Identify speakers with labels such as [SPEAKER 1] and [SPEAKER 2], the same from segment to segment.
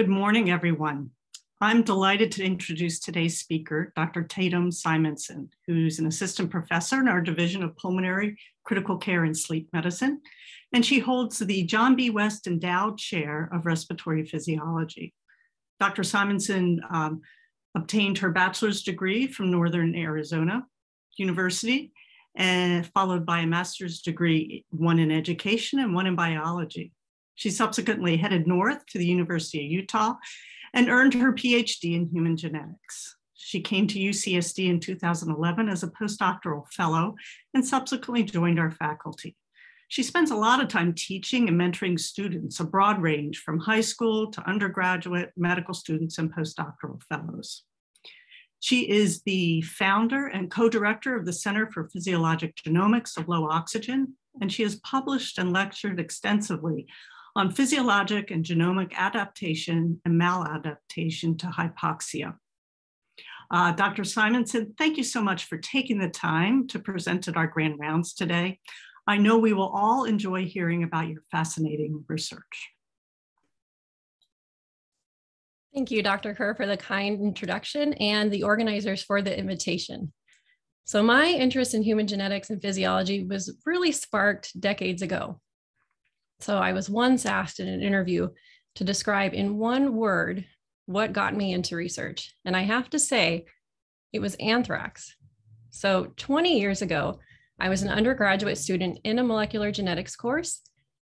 [SPEAKER 1] Good morning, everyone. I'm delighted to introduce today's speaker, Dr. Tatum Simonson, who's an assistant professor in our Division of Pulmonary Critical Care and Sleep Medicine, and she holds the John B. West Endowed Chair of Respiratory Physiology. Dr. Simonson obtained her bachelor's degree from Northern Arizona University, and followed by a master's degree, one in education and one in biology. She subsequently headed north to the University of Utah and earned her Ph.D. in human genetics. She came to UCSD in 2011 as a postdoctoral fellow and subsequently joined our faculty. She spends a lot of time teaching and mentoring students, a broad range from high school to undergraduate medical students and postdoctoral fellows. She is the founder and co-director of the Center for Physiologic Genomics of Low Oxygen, and she has published and lectured extensively on physiologic and genomic adaptation and maladaptation to hypoxia. Dr. Simonson, thank you so much for taking the time to present at our grand rounds today. I know we will all enjoy hearing about your fascinating research.
[SPEAKER 2] Thank you, Dr. Kerr, for the kind introduction and the organizers for the invitation. So my interest in human genetics and physiology was really sparked decades ago. So I was once asked in an interview to describe in one word what got me into research. And I have to say, it was anthrax. So 20 years ago, I was an undergraduate student in a molecular genetics course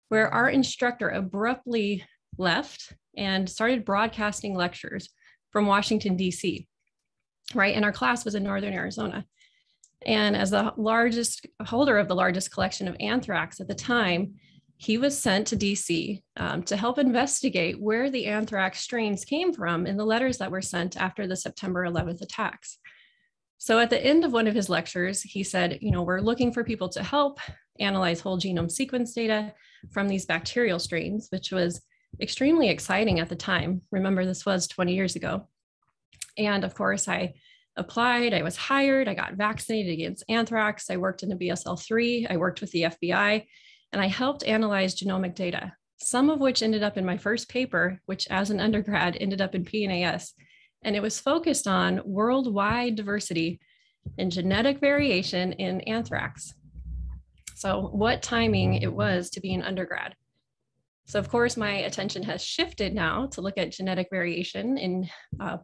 [SPEAKER 2] where our instructor abruptly left and started broadcasting lectures from Washington, D.C., right? And our class was in Northern Arizona. And as the largest holder of the largest collection of anthrax at the time, he was sent to DC to help investigate where the anthrax strains came from in the letters that were sent after the September 11th attacks. So at the end of one of his lectures, he said, we're looking for people to help analyze whole genome sequence data from these bacterial strains, which was extremely exciting at the time. Remember, this was 20 years ago. And of course, I applied, I was hired, I got vaccinated against anthrax. I worked in a BSL-3, I worked with the FBI, and I helped analyze genomic data, some of which ended up in my first paper, which as an undergrad ended up in PNAS. And it was focused on worldwide diversity and genetic variation in anthrax. So what timing it was to be an undergrad. So of course, my attention has shifted now to look at genetic variation in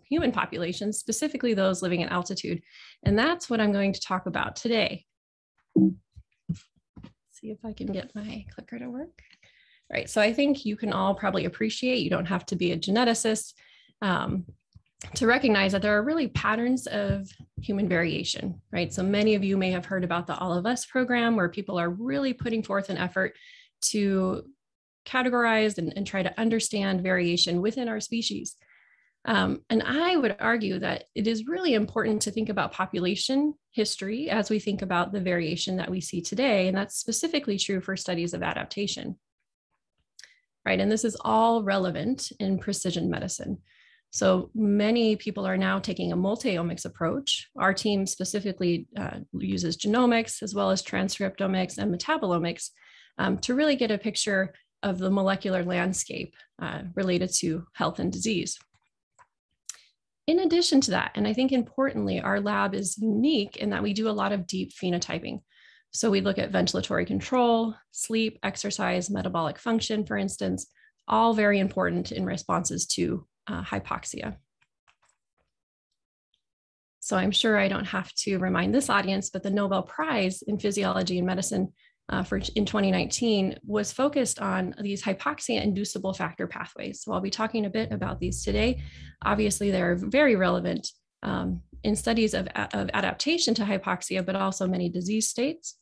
[SPEAKER 2] human populations, specifically those living at altitude. And that's what I'm going to talk about today. See if I can get my clicker to work. All right, so I think you can all probably appreciate, you don't have to be a geneticist to recognize that there are really patterns of human variation, right? So many of you may have heard about the All of Us program, where people are really putting forth an effort to categorize and try to understand variation within our species. And I would argue that it is really important to think about population history as we think about the variation that we see today. And that's specifically true for studies of adaptation, right? And this is all relevant in precision medicine. So many people are now taking a multi-omics approach. Our team specifically uses genomics as well as transcriptomics and metabolomics to really get a picture of the molecular landscape related to health and disease. In addition to that, and I think importantly, our lab is unique in that we do a lot of deep phenotyping. So we look at ventilatory control, sleep, exercise, metabolic function, for instance, all very important in responses to hypoxia. So I'm sure I don't have to remind this audience, but the Nobel Prize in Physiology and Medicine in 2019 was focused on these hypoxia-inducible factor pathways. So I'll be talking a bit about these today. Obviously, they're very relevant in studies of adaptation to hypoxia, but also many disease states.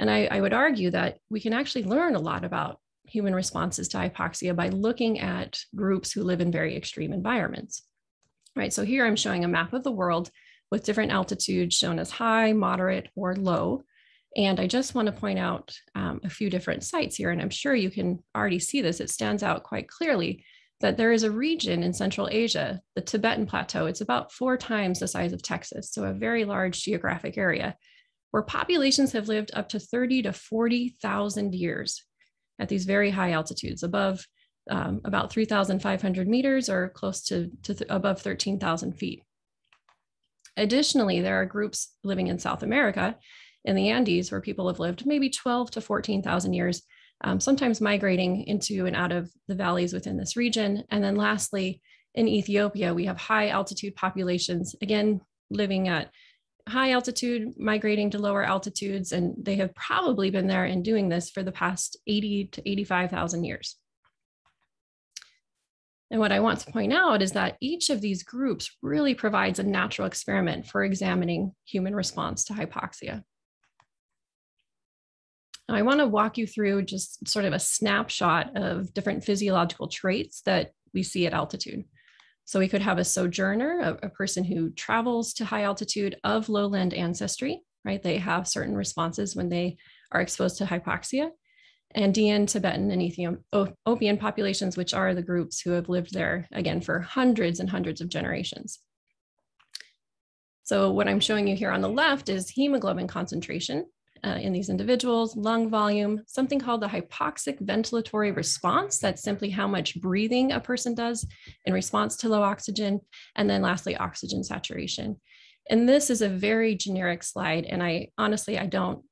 [SPEAKER 2] And I would argue that we can actually learn a lot about human responses to hypoxia by looking at groups who live in very extreme environments, right? So here I'm showing a map of the world with different altitudes shown as high, moderate, or low. And I just want to point out a few different sites here, and I'm sure you can already see this. It stands out quite clearly that there is a region in Central Asia, the Tibetan Plateau. It's about 4 times the size of Texas, so a very large geographic area, where populations have lived up to 30 to 40,000 years at these very high altitudes, above about 3,500 meters or close to above 13,000 feet. Additionally, there are groups living in South America in the Andes where people have lived maybe 12 to 14,000 years, sometimes migrating into and out of the valleys within this region. And then lastly, in Ethiopia, we have high altitude populations, again, living at high altitude, migrating to lower altitudes, and they have probably been there and doing this for the past 80 to 85,000 years. And what I want to point out is that each of these groups really provides a natural experiment for examining human response to hypoxia. Now, I want to walk you through just sort of a snapshot of different physiological traits that we see at altitude. So we could have a sojourner, a person who travels to high altitude of lowland ancestry, right? They have certain responses when they are exposed to hypoxia. Andean, Tibetan, and Ethiopian populations, which are the groups who have lived there, again, for hundreds and hundreds of generations. So what I'm showing you here on the left is hemoglobin concentration in these individuals, lung volume, something called the hypoxic ventilatory response. That's simply how much breathing a person does in response to low oxygen. And then lastly, oxygen saturation. And this is a very generic slide. And I don't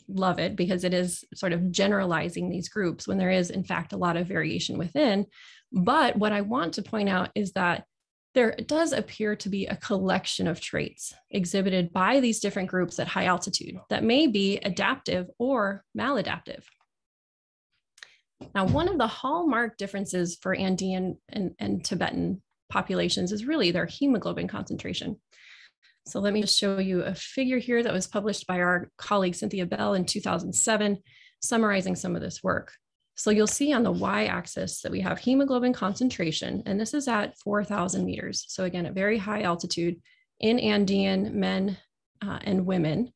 [SPEAKER 2] love it because it is sort of generalizing these groups when there is in fact a lot of variation within. But what I want to point out is that there does appear to be a collection of traits exhibited by these different groups at high altitude that may be adaptive or maladaptive. Now, one of the hallmark differences for Andean and Tibetan populations is really their hemoglobin concentration. So let me just show you a figure here that was published by our colleague Cynthia Bell in 2007, summarizing some of this work. So you'll see on the y-axis that we have hemoglobin concentration, and this is at 4,000 meters. So again, at very high altitude in Andean men and women.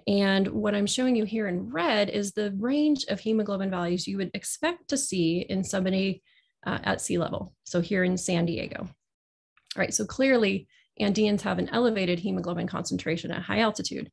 [SPEAKER 2] And what I'm showing you here in red is the range of hemoglobin values you would expect to see in somebody at sea level. So here in San Diego. All right, so clearly, Andeans have an elevated hemoglobin concentration at high altitude.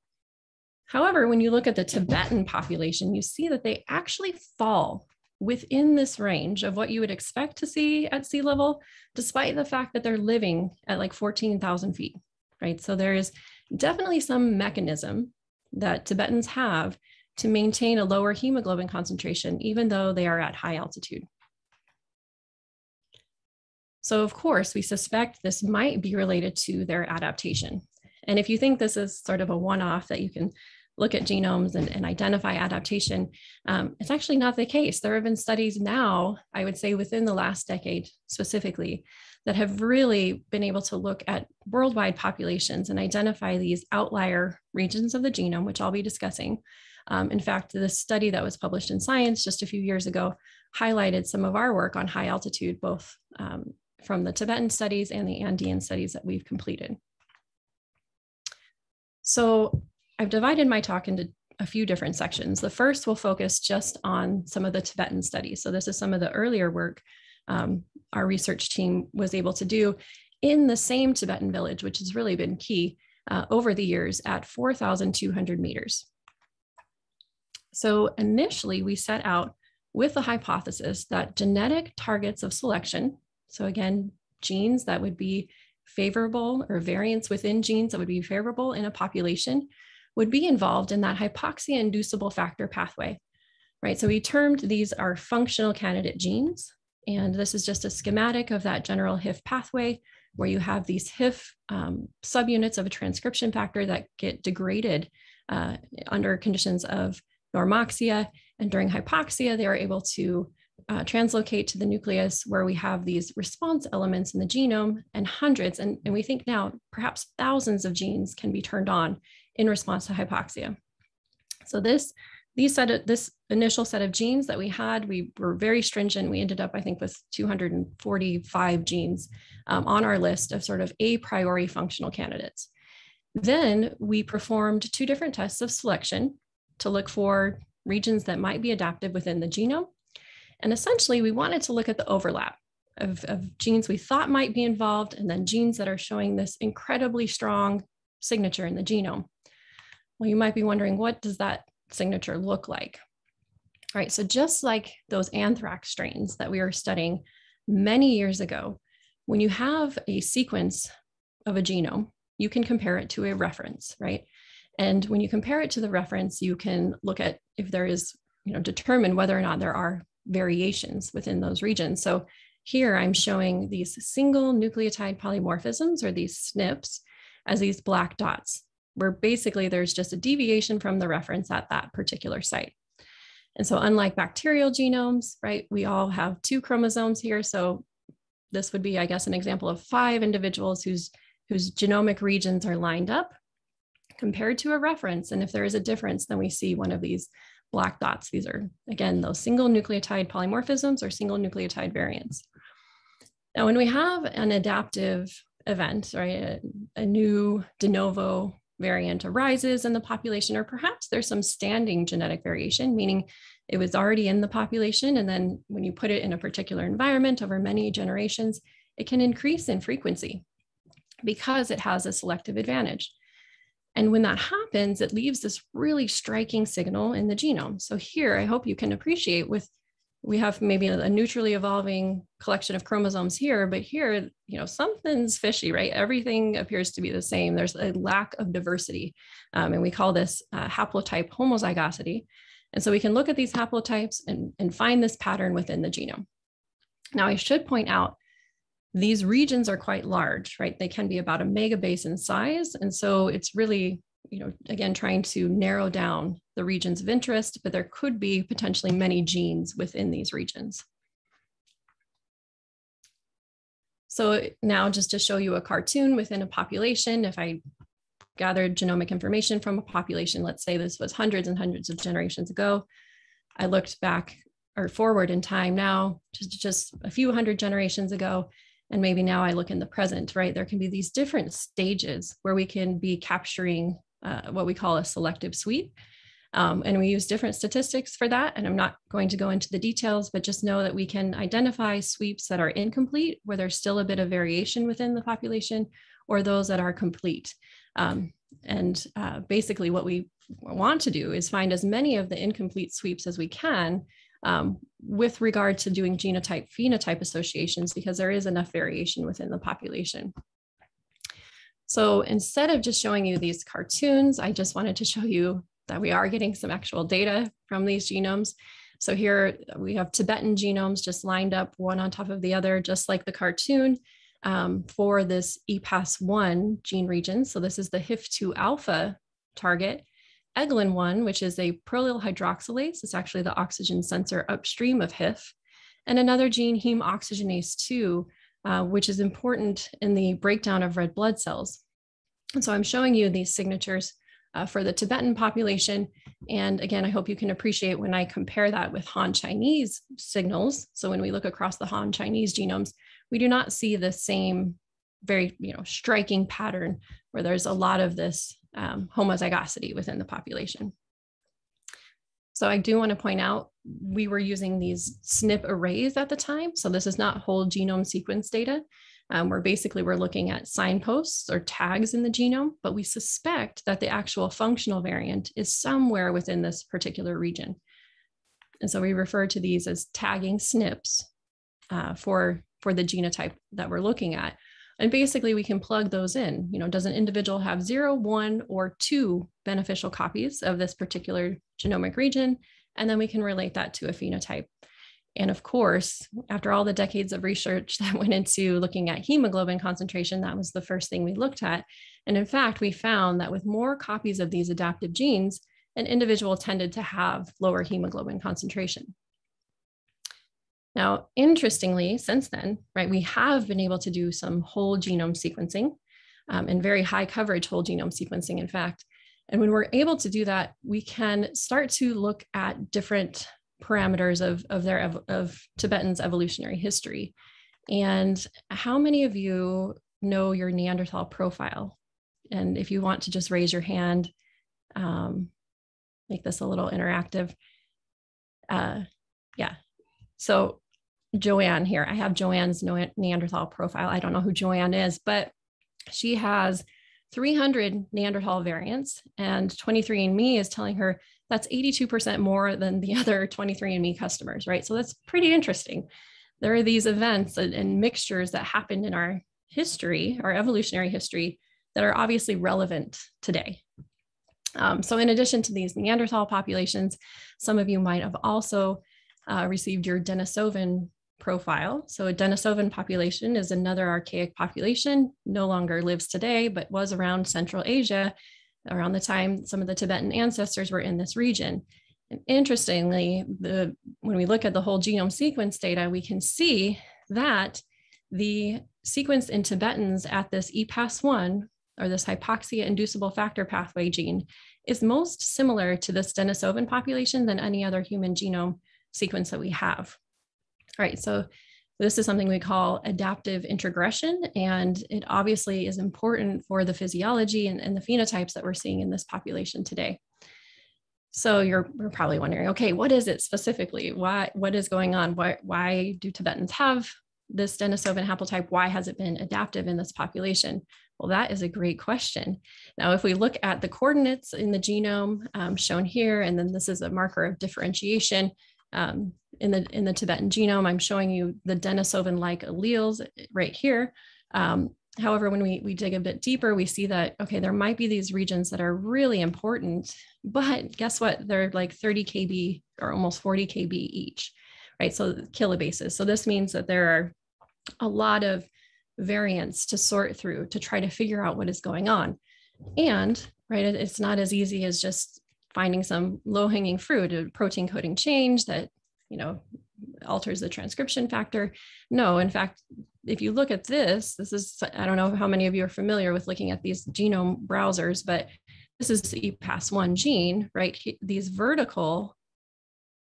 [SPEAKER 2] However, when you look at the Tibetan population, you see that they actually fall within this range of what you would expect to see at sea level, despite the fact that they're living at like 14,000 feet, right? So there is definitely some mechanism that Tibetans have to maintain a lower hemoglobin concentration, even though they are at high altitude. So of course, we suspect this might be related to their adaptation. And if you think this is sort of a one-off that you can look at genomes and identify adaptation, it's actually not the case. There have been studies now, I would say within the last decade specifically, that have really been able to look at worldwide populations and identify these outlier regions of the genome, which I'll be discussing. In fact, the study that was published in Science just a few years ago highlighted some of our work on high altitude, both from the Tibetan studies and the Andean studies that we've completed. So I've divided my talk into a few different sections. The first will focus just on some of the Tibetan studies. So this is some of the earlier work our research team was able to do in the same Tibetan village, which has really been key over the years at 4,200 meters. So initially we set out with the hypothesis that genetic targets of selection, so again, genes that would be favorable or variants within genes that would be favorable in a population would be involved in that hypoxia inducible factor pathway, right? So we termed these our functional candidate genes. And this is just a schematic of that general HIF pathway where you have these HIF subunits of a transcription factor that get degraded under conditions of normoxia. And during hypoxia, they are able to translocate to the nucleus where we have these response elements in the genome and hundreds, and we think now perhaps thousands of genes can be turned on in response to hypoxia. So this initial set of genes that we had, we were very stringent. We ended up, I think, with 245 genes on our list of sort of a priori functional candidates. Then we performed two different tests of selection to look for regions that might be adaptive within the genome. And essentially, we wanted to look at the overlap of genes we thought might be involved and then genes that are showing this incredibly strong signature in the genome. Well, you might be wondering, what does that signature look like? right? So just like those anthrax strains that we were studying many years ago, when you have a sequence of a genome, you can compare it to a reference, right? And when you compare it to the reference, you can look at if there is, determine whether or not there are variations within those regions. So here I'm showing these single nucleotide polymorphisms, or these SNPs, as these black dots, where basically there's just a deviation from the reference at that particular site. And so unlike bacterial genomes, right, we all have 2 chromosomes here. So this would be, I guess, an example of 5 individuals whose genomic regions are lined up compared to a reference. And if there is a difference, then we see one of these black dots. These are, again, those single nucleotide polymorphisms or single nucleotide variants. Now, when we have an adaptive event, right, a new de novo variant arises in the population, or perhaps there's some standing genetic variation, meaning it was already in the population, and then when you put it in a particular environment over many generations, it can increase in frequency because it has a selective advantage. And when that happens, it leaves this really striking signal in the genome. So here, I hope you can appreciate we have maybe a neutrally evolving collection of chromosomes here, but here, something's fishy, right? Everything appears to be the same. There's a lack of diversity. And we call this haplotype homozygosity. And so we can look at these haplotypes and find this pattern within the genome. Now, I should point out, these regions are quite large, right? They can be about a megabase in size. And so it's really, again, trying to narrow down the regions of interest, but there could be potentially many genes within these regions. So now, just to show you a cartoon within a population, if I gathered genomic information from a population, let's say this was hundreds and hundreds of generations ago, I looked back or forward in time now, just a few hundred generations ago, and maybe now I look in the present, right? There can be these different stages where we can be capturing what we call a selective sweep. And we use different statistics for that. And I'm not going to go into the details, but just know that we can identify sweeps that are incomplete, where there's still a bit of variation within the population, or those that are complete. Basically what we want to do is find as many of the incomplete sweeps as we can with regard to doing genotype phenotype associations, because there is enough variation within the population. So instead of just showing you these cartoons, I just wanted to show you that we are getting some actual data from these genomes. So here we have Tibetan genomes just lined up one on top of the other, just like the cartoon, for this EPAS1 gene region. So this is the HIF2 alpha target. Eglin1, which is a prolyl hydroxylase. It's actually the oxygen sensor upstream of HIF. And another gene, heme oxygenase 2, which is important in the breakdown of red blood cells. And so I'm showing you these signatures for the Tibetan population. And again, I hope you can appreciate when I compare that with Han Chinese signals. So when we look across the Han Chinese genomes, we do not see the same very striking pattern where there's a lot of this homozygosity within the population. So I do want to point out, we were using these SNP arrays at the time. So this is not whole genome sequence data. We're looking at signposts or tags in the genome, but we suspect that the actual functional variant is somewhere within this particular region. And so we refer to these as tagging SNPs for the genotype that we're looking at. And basically we can plug those in. Does an individual have 0, 1, or 2 beneficial copies of this particular genomic region? And then we can relate that to a phenotype. And of course, after all the decades of research that went into looking at hemoglobin concentration, that was the first thing we looked at. And in fact, we found that with more copies of these adaptive genes, an individual tended to have lower hemoglobin concentration. Now, interestingly, since then, right, we have been able to do some whole genome sequencing and very high coverage whole genome sequencing, in fact. And when we're able to do that, we can start to look at different parameters of Tibetan's evolutionary history. And how many of you know your Neanderthal profile? And if you want to just raise your hand, make this a little interactive. Yeah. So Joanne here, I have Joanne's Neanderthal profile. I don't know who Joanne is, but she has 300 Neanderthal variants, and 23andMe is telling her That's 82% more than the other 23andMe customers, right? So that's pretty interesting. There are these events and mixtures that happened in our history, our evolutionary history, that are obviously relevant today. So in addition to these Neanderthal populations, some of you might have also received your Denisovan profile. So a Denisovan population is another archaic population, no longer lives today, but was around Central Asia around the time some of the Tibetan ancestors were in this region. And interestingly, when we look at the whole genome sequence data, we can see that the sequence in Tibetans at this EPAS1, or this hypoxia inducible factor pathway gene, is most similar to this Denisovan population than any other human genome sequence that we have. All right, so this is something we call adaptive introgression, and it obviously is important for the physiology and the phenotypes that we're seeing in this population today. So you're probably wondering, okay, what is it specifically? What is going on? Why do Tibetans have this Denisovan haplotype? Why has it been adaptive in this population? Well, that is a great question. Now, if we look at the coordinates in the genome shown here, and then this is a marker of differentiation, in the Tibetan genome, I'm showing you the Denisovan-like alleles right here. However, when we dig a bit deeper, we see that, okay, there might be these regions that are really important, but guess what? They're like 30 kb or almost 40 kb each, right? So kilobases. So this means that there are a lot of variants to sort through to try to figure out what is going on. And, right, it's not as easy as just finding some low-hanging fruit, a protein coding change that, alters the transcription factor. No, in fact, if you look at this is, I don't know how many of you are familiar with looking at these genome browsers, but this is the EPAS1 gene, right? These vertical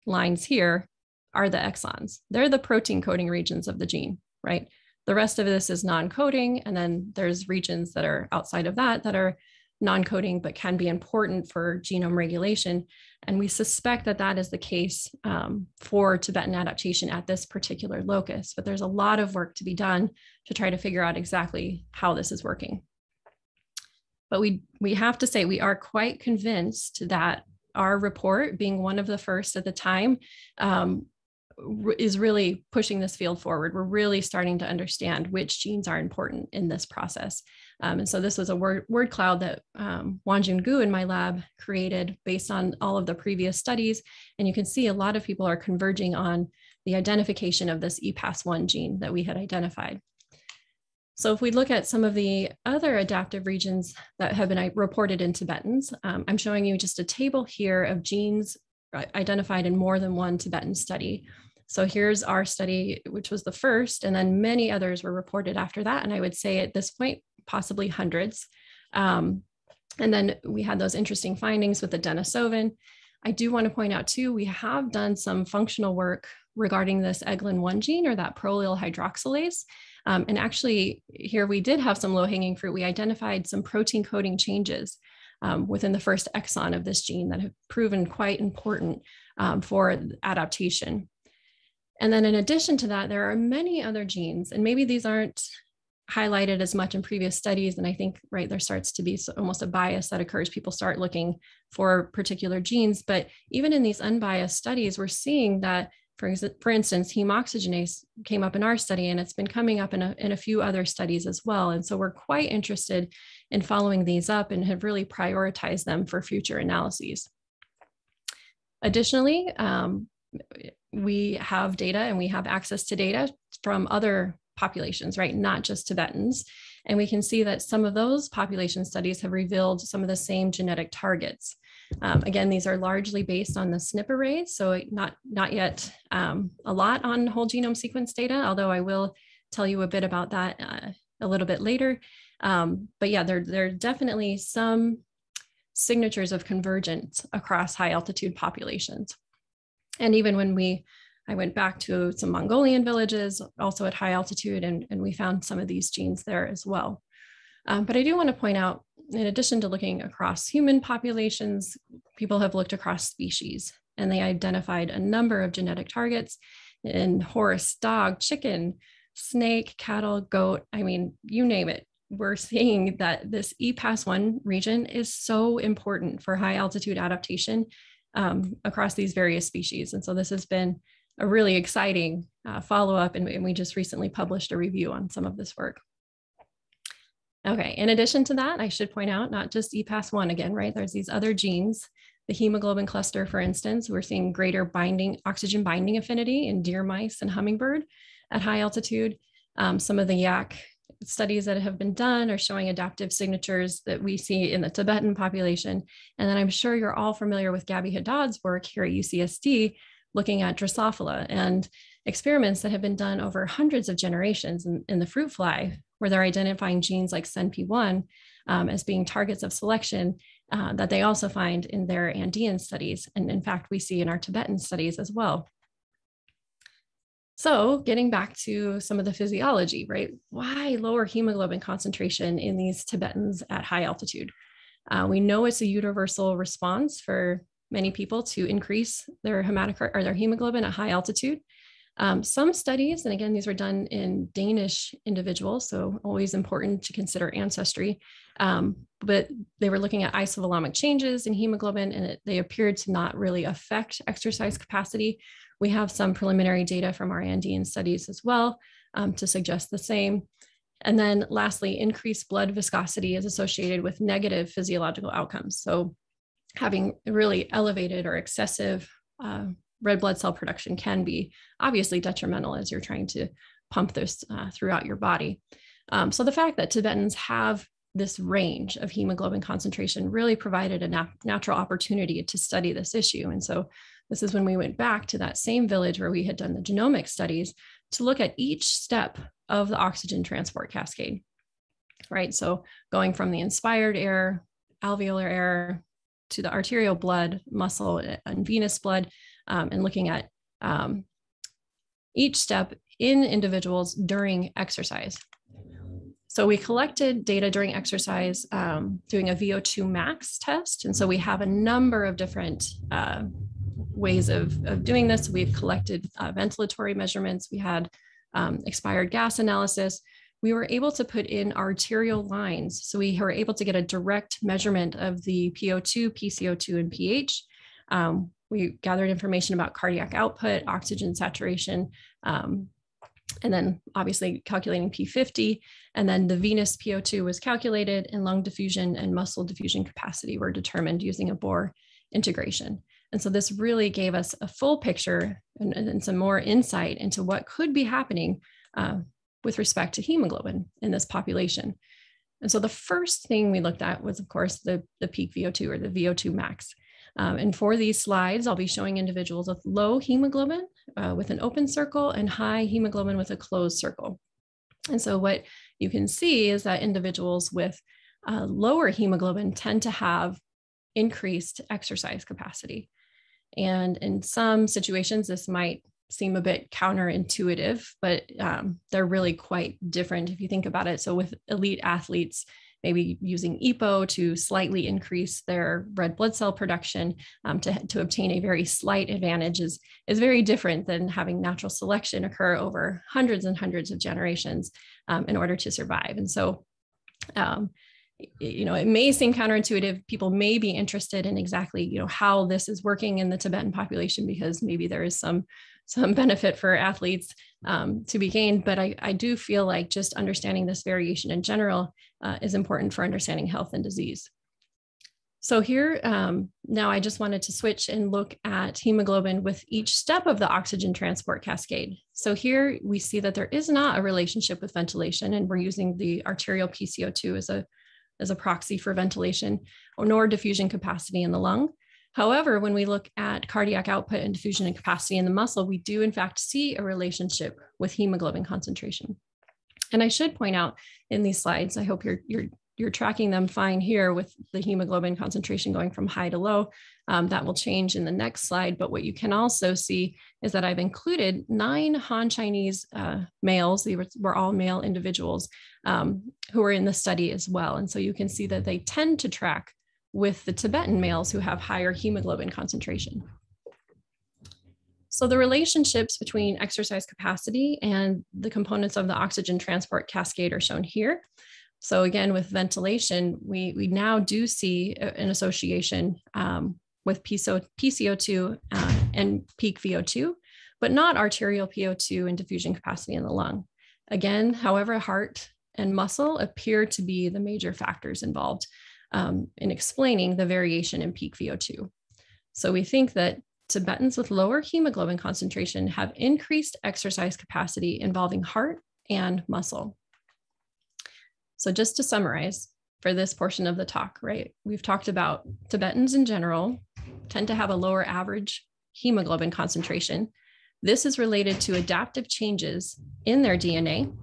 [SPEAKER 2] lines here are the exons. They're the protein coding regions of the gene, right? The rest of this is non-coding, and then there's regions that are outside of that are non-coding, but can be important for genome regulation. And we suspect that that is the case for Tibetan adaptation at this particular locus. But there's a lot of work to be done to try to figure out exactly how this is working. But we have to say we are quite convinced that our report, being one of the first at the time, is really pushing this field forward. We're really starting to understand which genes are important in this process. And so this was a word cloud that Wanjun Gu in my lab created based on all of the previous studies. And you can see a lot of people are converging on the identification of this EPAS1 gene that we had identified. So if we look at some of the other adaptive regions that have been reported in Tibetans, I'm showing you just a table here of genes identified in more than one Tibetan study. So here's our study, which was the first, and then many others were reported after that. And I would say at this point, possibly hundreds. And then we had those interesting findings with the Denisovan. I do want to point out too, we have done some functional work regarding this Eglin1 gene, or that prolyl hydroxylase. And actually here we did have some low-hanging fruit. We identified some protein coding changes within the first exon of this gene that have proven quite important for adaptation. And then in addition to that, there are many other genes, and maybe these aren't highlighted as much in previous studies. And I think, right, there starts to be almost a bias that occurs. People start looking for particular genes, but even in these unbiased studies, we're seeing that, for instance, heme oxygenase came up in our study, and it's been coming up in a few other studies as well. And so we're quite interested in following these up and have really prioritized them for future analyses. Additionally, we have data and we have access to data from other populations, right? Not just Tibetans. And we can see that some of those population studies have revealed some of the same genetic targets. Again, these are largely based on the SNP arrays, so not yet a lot on whole genome sequence data, although I will tell you a bit about that a little bit later. But yeah, there are definitely some signatures of convergence across high altitude populations. And even when I went back to some Mongolian villages, also at high altitude, and we found some of these genes there as well. But I do want to point out, in addition to looking across human populations, people have looked across species, and they identified a number of genetic targets in horse, dog, chicken, snake, cattle, goat, I mean, you name it. We're seeing that this EPAS1 region is so important for high altitude adaptation. across these various species. And so this has been a really exciting follow-up, and we just recently published a review on some of this work. Okay, in addition to that, I should point out, not just EPAS1 again, right? There's these other genes, the hemoglobin cluster, for instance, we're seeing greater oxygen binding affinity in deer mice and hummingbird at high altitude. Some of the yak studies that have been done are showing adaptive signatures that we see in the Tibetan population. And then I'm sure you're all familiar with Gabby Haddad's work here at UCSD, looking at Drosophila and experiments that have been done over hundreds of generations in the fruit fly, where they're identifying genes like SENP1 as being targets of selection that they also find in their Andean studies. And in fact, we see in our Tibetan studies as well. So getting back to some of the physiology, right? Why lower hemoglobin concentration in these Tibetans at high altitude? We know it's a universal response for many people to increase their hematocrit or their hemoglobin at high altitude. Some studies, and again, these were done in Danish individuals, so always important to consider ancestry, but they were looking at isovolumic changes in hemoglobin, and they appeared to not really affect exercise capacity. We have some preliminary data from our Andean studies as well to suggest the same. And then lastly, increased blood viscosity is associated with negative physiological outcomes. So having really elevated or excessive red blood cell production can be obviously detrimental as you're trying to pump this throughout your body. So the fact that Tibetans have this range of hemoglobin concentration really provided a natural opportunity to study this issue. And so this is when we went back to that same village where we had done the genomic studies to look at each step of the oxygen transport cascade, right? So going from the inspired air, alveolar air, to the arterial blood, muscle, and venous blood, and looking at each step in individuals during exercise. So we collected data during exercise doing a VO2 max test. And so we have a number of different ways of doing this. We've collected ventilatory measurements. We had expired gas analysis. We were able to put in arterial lines. So we were able to get a direct measurement of the PO2, PCO2, and pH. We gathered information about cardiac output, oxygen saturation, and then obviously calculating P50. And then the venous PO2 was calculated, and lung diffusion and muscle diffusion capacity were determined using a Bohr integration. And so this really gave us a full picture and some more insight into what could be happening with respect to hemoglobin in this population. And so the first thing we looked at was, of course, the peak VO2 or the VO2 max. And for these slides, I'll be showing individuals with low hemoglobin with an open circle and high hemoglobin with a closed circle. And so what you can see is that individuals with lower hemoglobin tend to have increased exercise capacity. And in some situations, this might seem a bit counterintuitive, but they're really quite different if you think about it. So with elite athletes, maybe using EPO to slightly increase their red blood cell production to obtain a very slight advantage is very different than having natural selection occur over hundreds and hundreds of generations in order to survive. And so, it may seem counterintuitive. People may be interested in exactly, how this is working in the Tibetan population, because maybe there is some benefit for athletes to be gained. But I do feel like just understanding this variation in general is important for understanding health and disease. So here, now I just wanted to switch and look at hemoglobin with each step of the oxygen transport cascade. So here we see that there is not a relationship with ventilation, and we're using the arterial PCO2 as a proxy for ventilation, nor diffusion capacity in the lung. However, when we look at cardiac output and diffusion and capacity in the muscle, we do in fact see a relationship with hemoglobin concentration. And I should point out in these slides, I hope you're tracking them fine here with the hemoglobin concentration going from high to low. That will change in the next slide. But what you can also see is that I've included 9 Han Chinese males. They were all male individuals who were in the study as well. And so you can see that they tend to track with the Tibetan males who have higher hemoglobin concentration. So the relationships between exercise capacity and the components of the oxygen transport cascade are shown here. So again, with ventilation, we now do see an association with PCO2 and peak VO2, but not arterial PO2 and diffusion capacity in the lung. Again, however, heart and muscle appear to be the major factors involved in explaining the variation in peak VO2. So we think that Tibetans with lower hemoglobin concentration have increased exercise capacity involving heart and muscle. So just to summarize for this portion of the talk, right? We've talked about Tibetans in general tend to have a lower average hemoglobin concentration. This is related to adaptive changes in their DNA.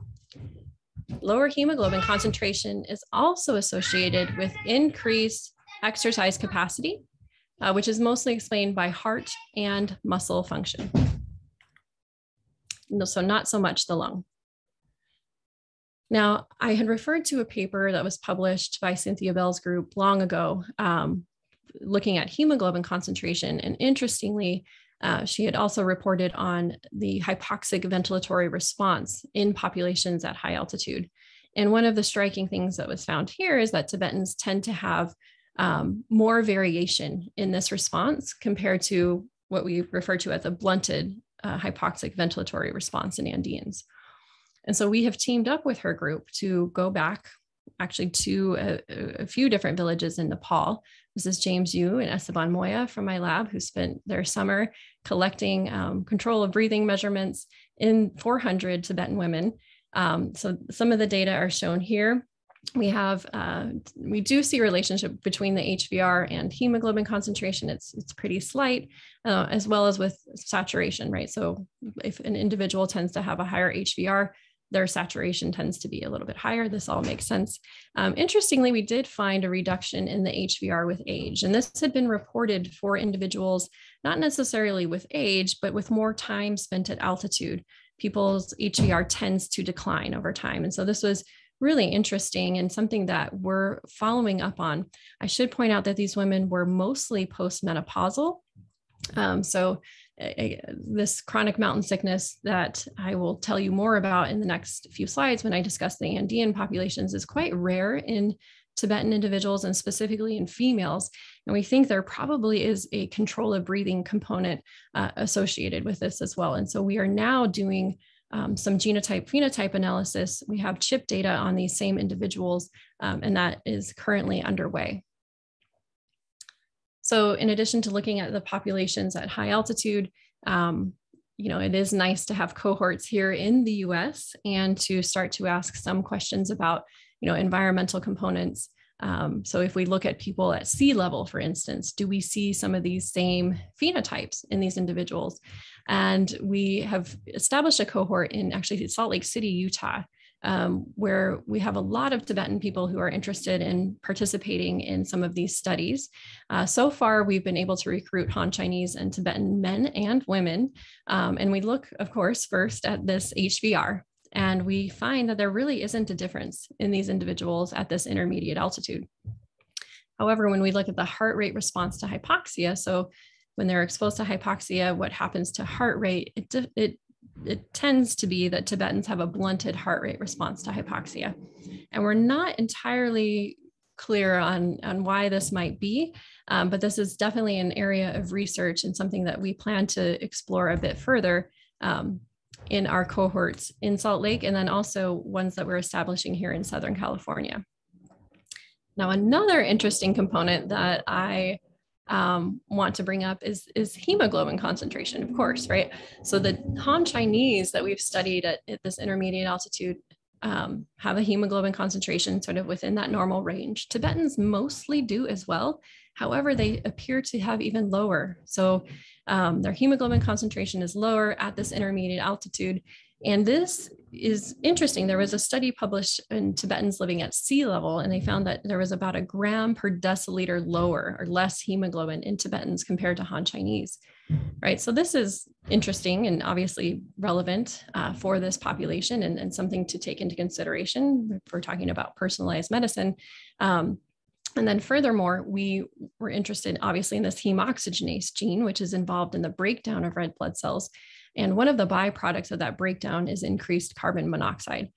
[SPEAKER 2] Lower hemoglobin concentration is also associated with increased exercise capacity, which is mostly explained by heart and muscle function. So not so much the lung. Now, I had referred to a paper that was published by Cynthia Bell's group long ago, looking at hemoglobin concentration. And interestingly, she had also reported on the hypoxic ventilatory response in populations at high altitude. And one of the striking things that was found here is that Tibetans tend to have more variation in this response compared to what we refer to as a blunted hypoxic ventilatory response in Andeans. And so we have teamed up with her group to go back actually to a few different villages in Nepal. This is James Yu and Esteban Moya from my lab, who spent their summer collecting control of breathing measurements in 400 Tibetan women. So some of the data are shown here. We do see a relationship between the HBR and hemoglobin concentration. It's pretty slight, as well as with saturation, right? So if an individual tends to have a higher HBR, their saturation tends to be a little bit higher. This all makes sense. Interestingly, we did find a reduction in the HBR with age, and this had been reported for individuals, not necessarily with age, but with more time spent at altitude. People's HBR tends to decline over time. And so this was really interesting and something that we're following up on. I should point out that these women were mostly postmenopausal. This chronic mountain sickness that I will tell you more about in the next few slides when I discuss the Andean populations is quite rare in Tibetan individuals and specifically in females. And we think there probably is a control of breathing component associated with this as well. And so we are now doing some genotype phenotype analysis. We have chip data on these same individuals, and that is currently underway. So in addition to looking at the populations at high altitude, it is nice to have cohorts here in the US and to start to ask some questions about, environmental components. So if we look at people at sea level, for instance, do we see some of these same phenotypes in these individuals? And we have established a cohort in actually Salt Lake City, Utah, where we have a lot of Tibetan people who are interested in participating in some of these studies. So far, we've been able to recruit Han Chinese and Tibetan men and women. And we look, of course, first at this HBR. And we find that there really isn't a difference in these individuals at this intermediate altitude. However, when we look at the heart rate response to hypoxia, so when they're exposed to hypoxia, what happens to heart rate, it tends to be that Tibetans have a blunted heart rate response to hypoxia. And we're not entirely clear on why this might be, but this is definitely an area of research and something that we plan to explore a bit further in our cohorts in Salt Lake, and then also ones that we're establishing here in Southern California. Now, another interesting component that I want to bring up is hemoglobin concentration, of course, right? So the Han Chinese that we've studied at this intermediate altitude have a hemoglobin concentration sort of within that normal range. Tibetans mostly do as well. However, they appear to have even lower. So their hemoglobin concentration is lower at this intermediate altitude. And this is interesting. There was a study published in Tibetans living at sea level, and they found that there was about 1 gram per deciliter lower or less hemoglobin in Tibetans compared to Han Chinese, right? So this is interesting and obviously relevant for this population and something to take into consideration if we're talking about personalized medicine. And then furthermore, we were interested obviously in this heme oxygenase gene, which is involved in the breakdown of red blood cells. And one of the byproducts of that breakdown is increased carbon monoxide.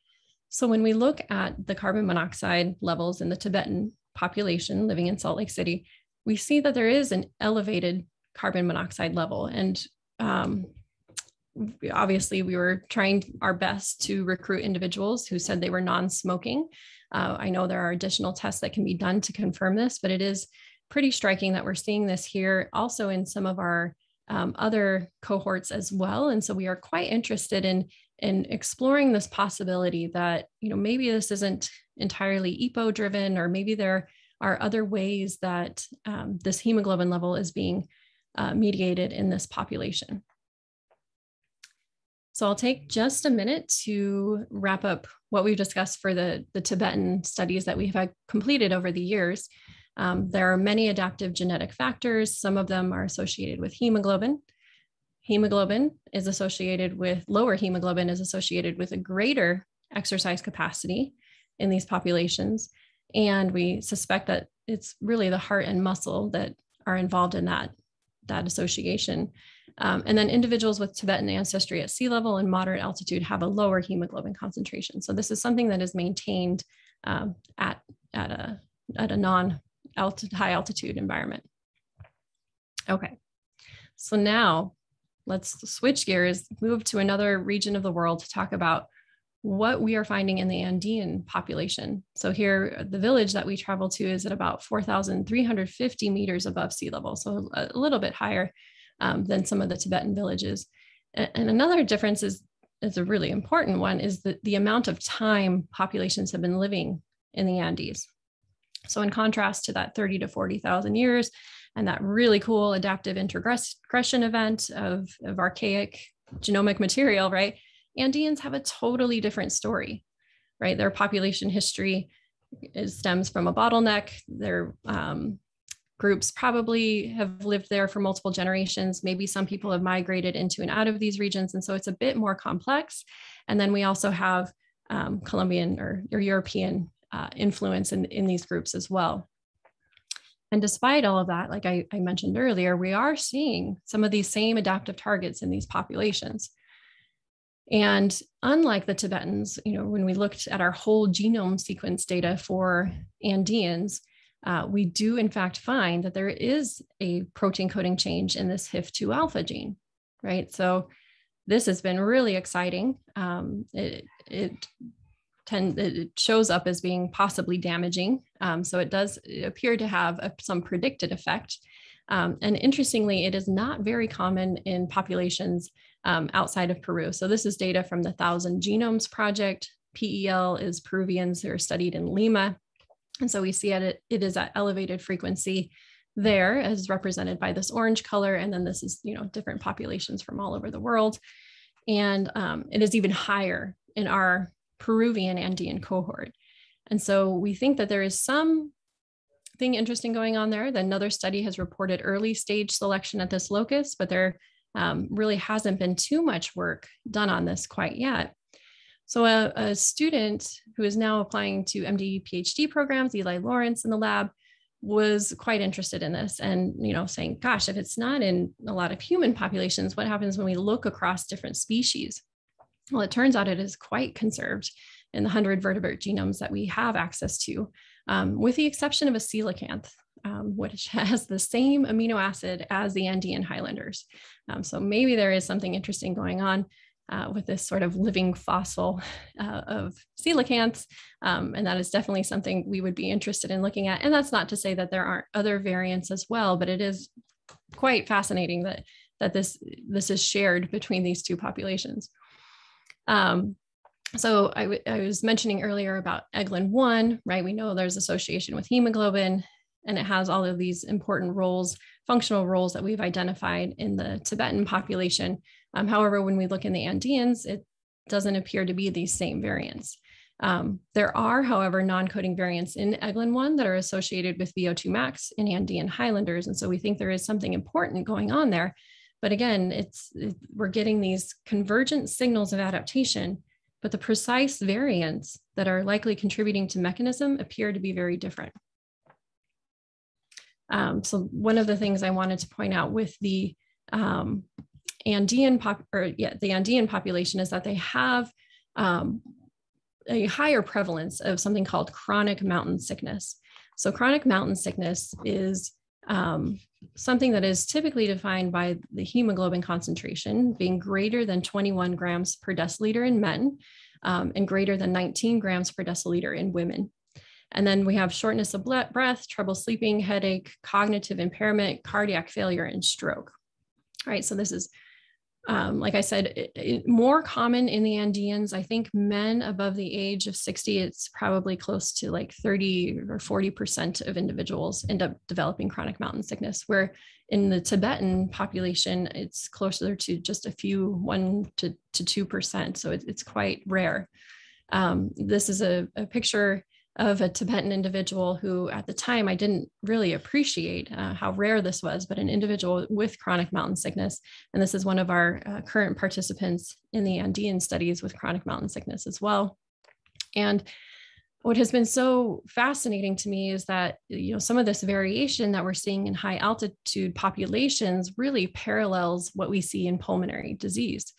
[SPEAKER 2] So when we look at the carbon monoxide levels in the Tibetan population living in Salt Lake City, we see that there is an elevated carbon monoxide level. And obviously we were trying our best to recruit individuals who said they were non-smoking. I know there are additional tests that can be done to confirm this, but it is pretty striking that we're seeing this here also in some of our other cohorts as well. And so we are quite interested in exploring this possibility that, maybe this isn't entirely EPO driven, or maybe there are other ways that this hemoglobin level is being mediated in this population. So I'll take just a minute to wrap up what we've discussed for the Tibetan studies that we have completed over the years. There are many adaptive genetic factors. Some of them are associated with hemoglobin. Lower hemoglobin is associated with a greater exercise capacity in these populations. And we suspect that it's really the heart and muscle that are involved in that association. And then individuals with Tibetan ancestry at sea level and moderate altitude have a lower hemoglobin concentration. So this is something that is maintained at a high altitude environment. Okay, so now let's switch gears, move to another region of the world to talk about what we are finding in the Andean population. So here, the village that we travel to is at about 4,350 meters above sea level, so a little bit higher than some of the Tibetan villages. And another difference is a really important one, is the amount of time populations have been living in the Andes. So in contrast to that 30 to 40,000 years and that really cool adaptive introgression event of archaic genomic material, right? Andeans have a totally different story, right? Their population history stems from a bottleneck. Their groups probably have lived there for multiple generations. Maybe some people have migrated into and out of these regions. And so it's a bit more complex. And then we also have Colombian or European influence in these groups as well. And despite all of that, like I mentioned earlier, we are seeing some of these same adaptive targets in these populations. And unlike the Tibetans, when we looked at our whole genome sequence data for Andeans, we do in fact find that there is a protein coding change in this HIF2 alpha gene, right? So this has been really exciting. It shows up as being possibly damaging. So it does appear to have some predicted effect. And interestingly, it is not very common in populations outside of Peru. So this is data from the 1,000 Genomes Project. PEL is Peruvians who are studied in Lima. And so we see it is at elevated frequency there, as represented by this orange color. And then this is, different populations from all over the world. And it is even higher in our Peruvian Andean cohort. And so we think that there is something interesting going on there. Another study has reported early stage selection at this locus, but there really hasn't been too much work done on this quite yet. So a student who is now applying to MD PhD programs, Eli Lawrence in the lab, was quite interested in this and, saying, gosh, if it's not in a lot of human populations, what happens when we look across different species? Well, it turns out it is quite conserved in the 100 vertebrate genomes that we have access to, with the exception of a coelacanth, which has the same amino acid as the Andean highlanders. So maybe there is something interesting going on with this sort of living fossil of coelacanths. And that is definitely something we would be interested in looking at. And that's not to say that there aren't other variants as well, but it is quite fascinating that this is shared between these two populations. So I was mentioning earlier about Eglin-1, right? We know there's association with hemoglobin, and it has all of these important roles, functional roles that we've identified in the Tibetan population. However, when we look in the Andeans, it doesn't appear to be these same variants. There are, however, non-coding variants in Eglin-1 that are associated with VO2 max in Andean highlanders. And so we think there is something important going on there. But again, we're getting these convergent signals of adaptation, but the precise variants that are likely contributing to mechanism appear to be very different. So one of the things I wanted to point out with the Andean population is that they have a higher prevalence of something called chronic mountain sickness. So chronic mountain sickness is something that is typically defined by the hemoglobin concentration being greater than 21 grams per deciliter in men and greater than 19 grams per deciliter in women. And then we have shortness of breath, trouble sleeping, headache, cognitive impairment, cardiac failure, and stroke. All right, so this is, like I said, more common in the Andeans. I think men above the age of 60, it's probably close to like 30 or 40% of individuals end up developing chronic mountain sickness, where in the Tibetan population, it's closer to just a few, 1% to 2%. So it's quite rare. This is a picture of a Tibetan individual who at the time I didn't really appreciate how rare this was, but an individual with chronic mountain sickness. And this is one of our current participants in the Andean studies with chronic mountain sickness as well. And what has been so fascinating to me is that, you know, some of this variation that we're seeing in high altitude populations really parallels what we see in pulmonary disease,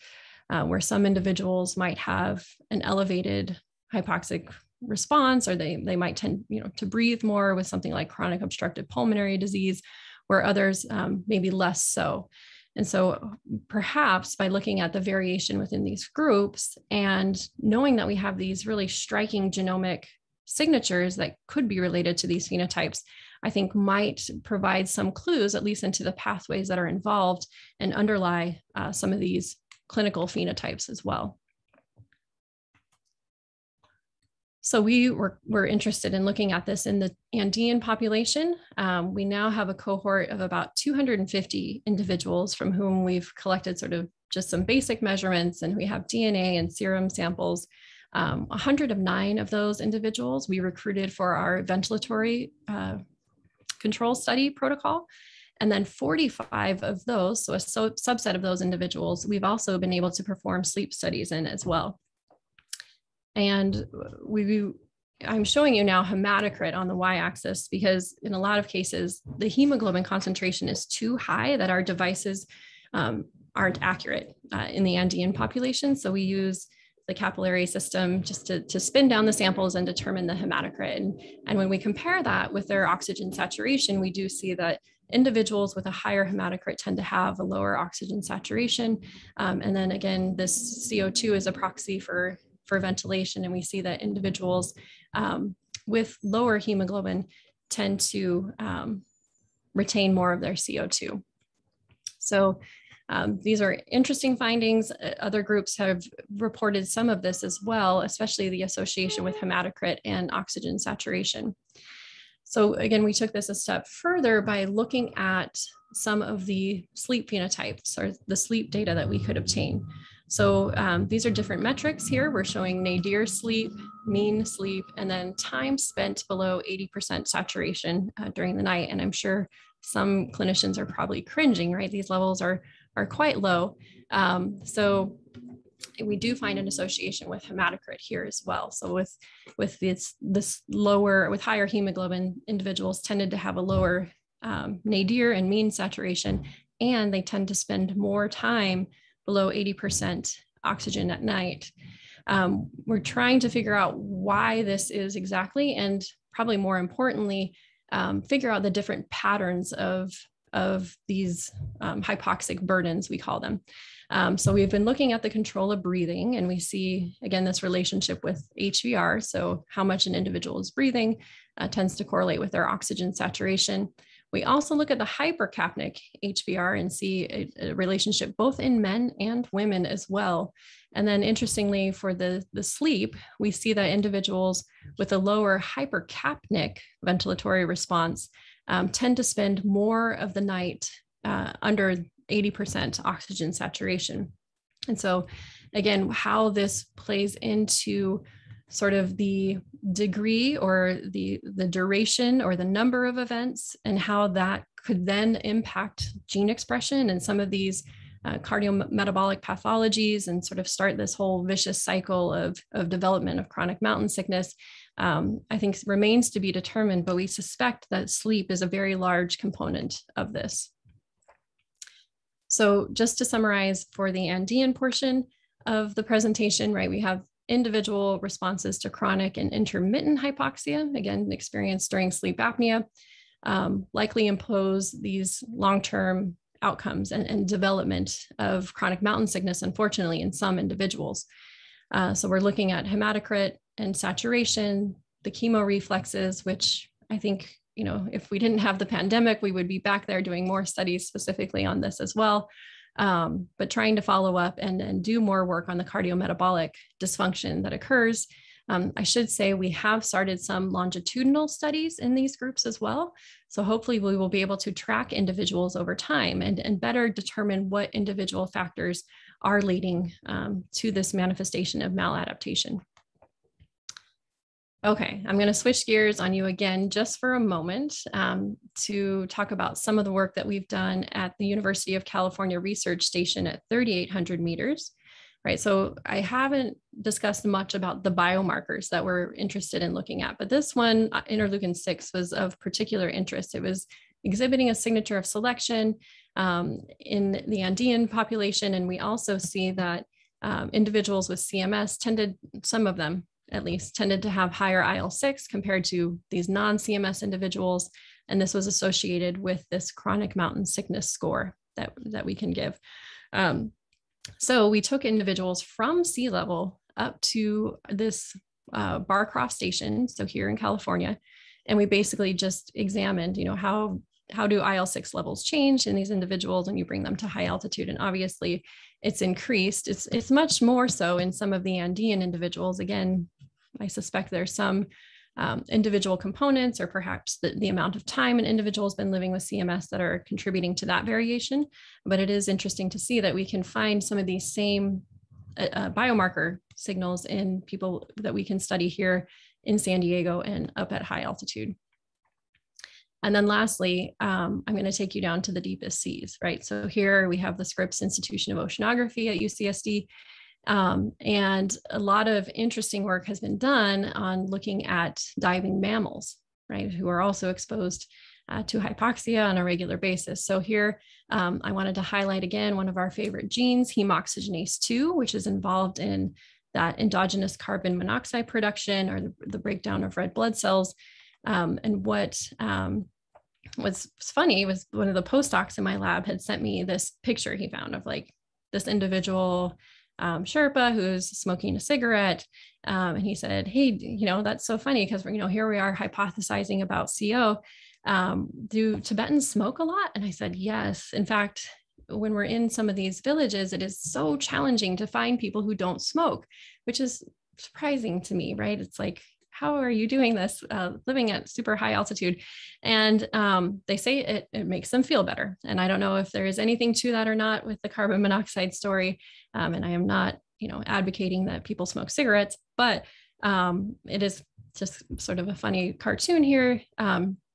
[SPEAKER 2] where some individuals might have an elevated hypoxic response, or they might tend, you know, to breathe more with something like chronic obstructive pulmonary disease, where others maybe less so. And so perhaps by looking at the variation within these groups and knowing that we have these really striking genomic signatures that could be related to these phenotypes, I think might provide some clues, at least into the pathways that are involved and underlie some of these clinical phenotypes as well. So we were interested in looking at this in the Andean population. We now have a cohort of about 250 individuals from whom we've collected sort of just some basic measurements, and we have DNA and serum samples. 109 of those individuals we recruited for our ventilatory control study protocol. And then 45 of those, so a subset of those individuals, we've also been able to perform sleep studies in as well. And I'm showing you now hematocrit on the y-axis because in a lot of cases, the hemoglobin concentration is too high that our devices aren't accurate in the Andean population. So we use the capillary system just to spin down the samples and determine the hematocrit. And when we compare that with their oxygen saturation, we do see that individuals with a higher hematocrit tend to have a lower oxygen saturation. And then again, this CO2 is a proxy for ventilation. And we see that individuals with lower hemoglobin tend to retain more of their CO2. So these are interesting findings. Other groups have reported some of this as well, especially the association with hematocrit and oxygen saturation. So again, we took this a step further by looking at some of the sleep phenotypes or the sleep data that we could obtain. So these are different metrics here. We're showing nadir sleep, mean sleep, and then time spent below 80% saturation during the night. And I'm sure some clinicians are probably cringing, right? These levels are quite low. So we do find an association with hematocrit here as well. So with this lower, with higher hemoglobin, individuals tended to have a lower nadir and mean saturation, and they tend to spend more time below 80% oxygen at night. We're trying to figure out why this is exactly, and probably more importantly, figure out the different patterns of these hypoxic burdens, we call them. So we've been looking at the control of breathing, and we see, again, this relationship with HBR. So how much an individual is breathing tends to correlate with their oxygen saturation. We also look at the hypercapnic HBR and see a relationship both in men and women as well. And then interestingly, for the sleep, we see that individuals with a lower hypercapnic ventilatory response tend to spend more of the night under 80% oxygen saturation. And so again, how this plays into sort of the degree or the duration or the number of events, and how that could then impact gene expression and some of these cardiometabolic pathologies, and sort of start this whole vicious cycle of development of chronic mountain sickness, I think remains to be determined, but we suspect that sleep is a very large component of this. So just to summarize for the Andean portion of the presentation, right, we have individual responses to chronic and intermittent hypoxia, again, experienced during sleep apnea. likely impose these long-term outcomes and development of chronic mountain sickness, unfortunately, in some individuals. So we're looking at hematocrit and saturation, the chemo reflexes, which I think, if we didn't have the pandemic, we would be back there doing more studies specifically on this as well. But trying to follow up and do more work on the cardiometabolic dysfunction that occurs. I should say we have started some longitudinal studies in these groups as well. So hopefully we will be able to track individuals over time and better determine what individual factors are leading to this manifestation of maladaptation. Okay, I'm going to switch gears on you again just for a moment to talk about some of the work that we've done at the University of California Research Station at 3,800 meters. Right, so I haven't discussed much about the biomarkers that we're interested in looking at, but this one, interleukin-6, was of particular interest. It was exhibiting a signature of selection in the Andean population, and we also see that individuals with CMS some of them at least, tended to have higher IL-6 compared to these non-CMS individuals, and this was associated with this chronic mountain sickness score that we can give. So we took individuals from sea level up to this Barcroft station, so here in California, and we basically just examined, how do IL-6 levels change in these individuals when you bring them to high altitude? And obviously it's increased. It's much more so in some of the Andean individuals. Again, I suspect there's some individual components or perhaps the amount of time an individual has been living with CMS that are contributing to that variation. But it is interesting to see that we can find some of these same biomarker signals in people that we can study here in San Diego and up at high altitude. And then lastly, I'm going to take you down to the deepest seas, right? So here we have the Scripps Institution of Oceanography at UCSD. And a lot of interesting work has been done on looking at diving mammals, right, who are also exposed to hypoxia on a regular basis. So here, I wanted to highlight again one of our favorite genes, hemoxygenase 2, which is involved in that endogenous carbon monoxide production or the breakdown of red blood cells. And what was funny was one of the postdocs in my lab had sent me this picture he found of like this individual Sherpa who's smoking a cigarette. And he said, hey, that's so funny because, here we are hypothesizing about CO. Do Tibetans smoke a lot? And I said, yes. In fact, when we're in some of these villages, it is so challenging to find people who don't smoke, which is surprising to me, right? It's like, how are you doing this living at super high altitude? And they say it makes them feel better. And I don't know if there is anything to that or not with the carbon monoxide story. And I am not, advocating that people smoke cigarettes, but it is just sort of a funny cartoon here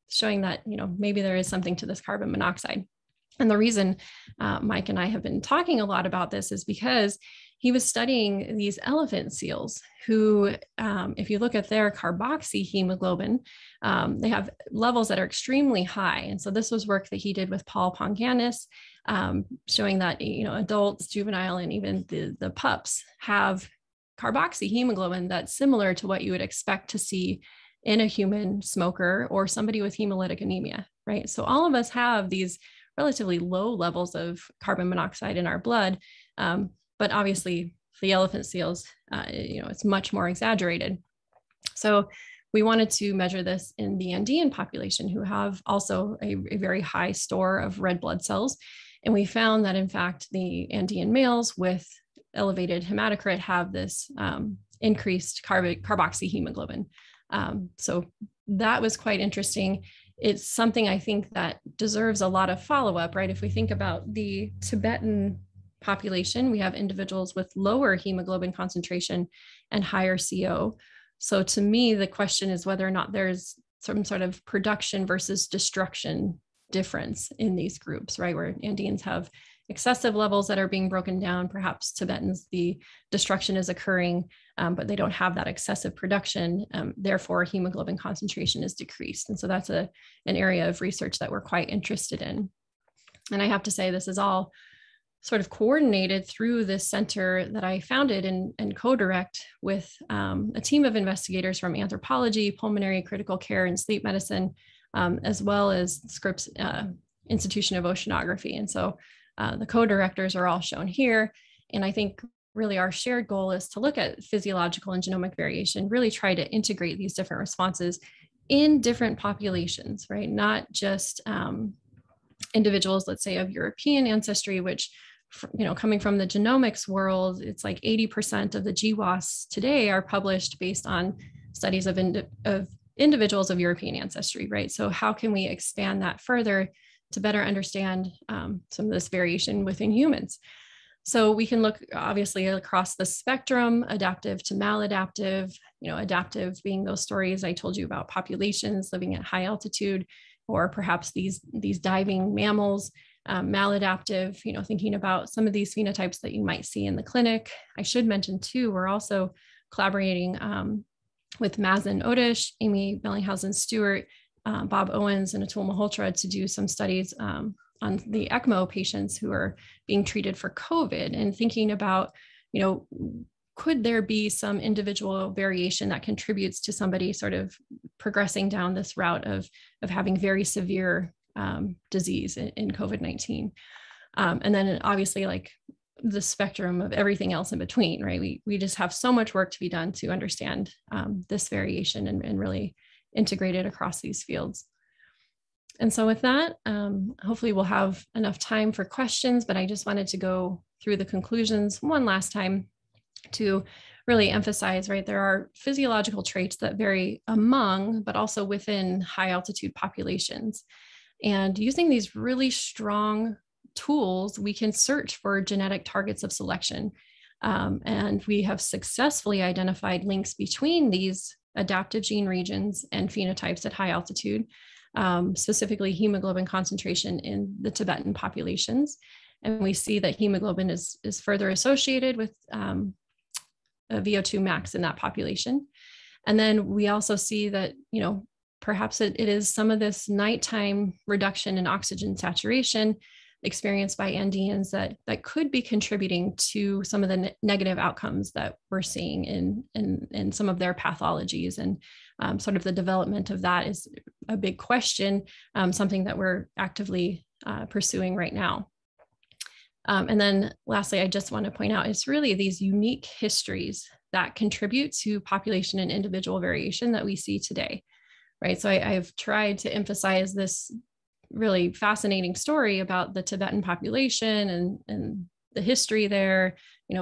[SPEAKER 2] showing that, maybe there is something to this carbon monoxide. And the reason Mike and I have been talking a lot about this is because he was studying these elephant seals who, if you look at their carboxyhemoglobin, they have levels that are extremely high. And so this was work that he did with Paul Ponganis, showing that, adults, juvenile, and even the pups have carboxyhemoglobin that's similar to what you would expect to see in a human smoker or somebody with hemolytic anemia, right? So all of us have these relatively low levels of carbon monoxide in our blood. But obviously the elephant seals, it's much more exaggerated. So we wanted to measure this in the Andean population who have also a very high store of red blood cells. And we found that in fact, the Andean males with elevated hematocrit have this increased carboxyhemoglobin. So that was quite interesting. It's something I think that deserves a lot of follow-up, right? If we think about the Tibetan population, we have individuals with lower hemoglobin concentration and higher CO. So to me, the question is whether or not there's some sort of production versus destruction difference in these groups, right? Where Andeans have excessive levels that are being broken down, perhaps Tibetans, the destruction is occurring, but they don't have that excessive production. Therefore, hemoglobin concentration is decreased. And so that's an area of research that we're quite interested in. And I have to say, this is all sort of coordinated through this center that I founded and co-direct with a team of investigators from anthropology, pulmonary, critical care, and sleep medicine, as well as Scripps Institution of Oceanography. And so the co-directors are all shown here. And I think really our shared goal is to look at physiological and genomic variation, really try to integrate these different responses in different populations, right? Not just individuals, let's say, of European ancestry, which, coming from the genomics world, it's like 80% of the GWAS today are published based on studies of individuals of European ancestry, right? So how can we expand that further to better understand some of this variation within humans? So we can look obviously across the spectrum, adaptive to maladaptive, adaptive being those stories I told you about populations living at high altitude, or perhaps these diving mammals, maladaptive, thinking about some of these phenotypes that you might see in the clinic. I should mention too, we're also collaborating with Mazen Odish, Amy Bellinghausen-Stewart, Bob Owens, and Atul Malhotra to do some studies on the ECMO patients who are being treated for COVID, and thinking about, could there be some individual variation that contributes to somebody sort of progressing down this route of having very severe disease in COVID-19. And then obviously like the spectrum of everything else in between, right? We just have so much work to be done to understand this variation and really integrate it across these fields. And so with that, hopefully we'll have enough time for questions, but I just wanted to go through the conclusions one last time to really emphasize, right, there are physiological traits that vary among, but also within high altitude populations. And using these really strong tools, we can search for genetic targets of selection. And we have successfully identified links between these adaptive gene regions and phenotypes at high altitude. Specifically hemoglobin concentration in the Tibetan populations. And we see that hemoglobin is further associated with a VO2 max in that population. And then we also see that, perhaps it is some of this nighttime reduction in oxygen saturation experienced by Andeans that could be contributing to some of the negative outcomes that we're seeing in some of their pathologies. And sort of the development of that is a big question, something that we're actively pursuing right now. And then lastly, I just want to point out, it's really these unique histories that contribute to population and individual variation that we see today, right? So I've tried to emphasize this really fascinating story about the Tibetan population and the history there,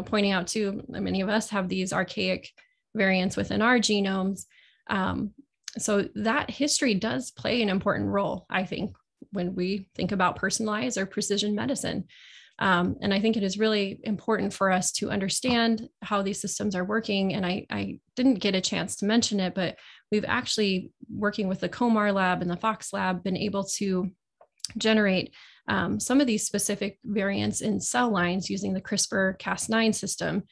[SPEAKER 2] pointing out too, many of us have these archaic variants within our genomes. So that history does play an important role, I think, when we think about personalized or precision medicine. And I think it is really important for us to understand how these systems are working. And I didn't get a chance to mention it, but we've actually, working with the Comar lab and the Fox lab, been able to generate some of these specific variants in cell lines using the CRISPR-Cas9 system.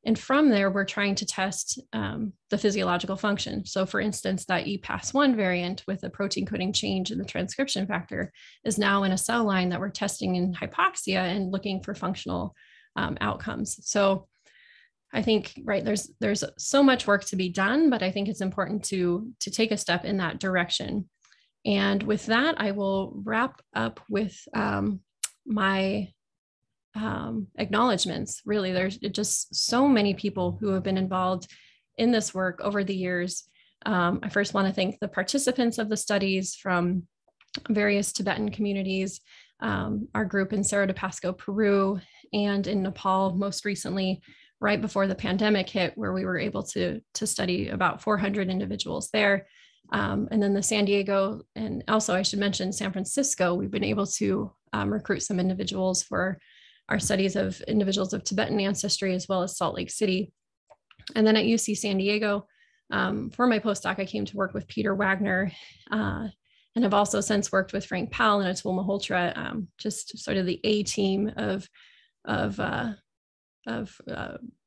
[SPEAKER 2] And from there, we're trying to test the physiological function. So for instance, that EPAS1 variant with a protein coding change in the transcription factor is now in a cell line that we're testing in hypoxia and looking for functional outcomes. So I think, right, there's so much work to be done, but I think it's important to take a step in that direction. And with that, I will wrap up with my acknowledgements. Really, there's just so many people who have been involved in this work over the years. I first want to thank the participants of the studies from various Tibetan communities, our group in Cerro de Pasco, Peru, and in Nepal most recently, right before the pandemic hit, where we were able to study about 400 individuals there. And then the San Diego, and also I should mention San Francisco, we've been able to recruit some individuals for our studies of individuals of Tibetan ancestry, as well as Salt Lake City. And then at UC San Diego, for my postdoc, I came to work with Peter Wagner, and have also since worked with Frank Powell and Atul Malhotra, just sort of the A team of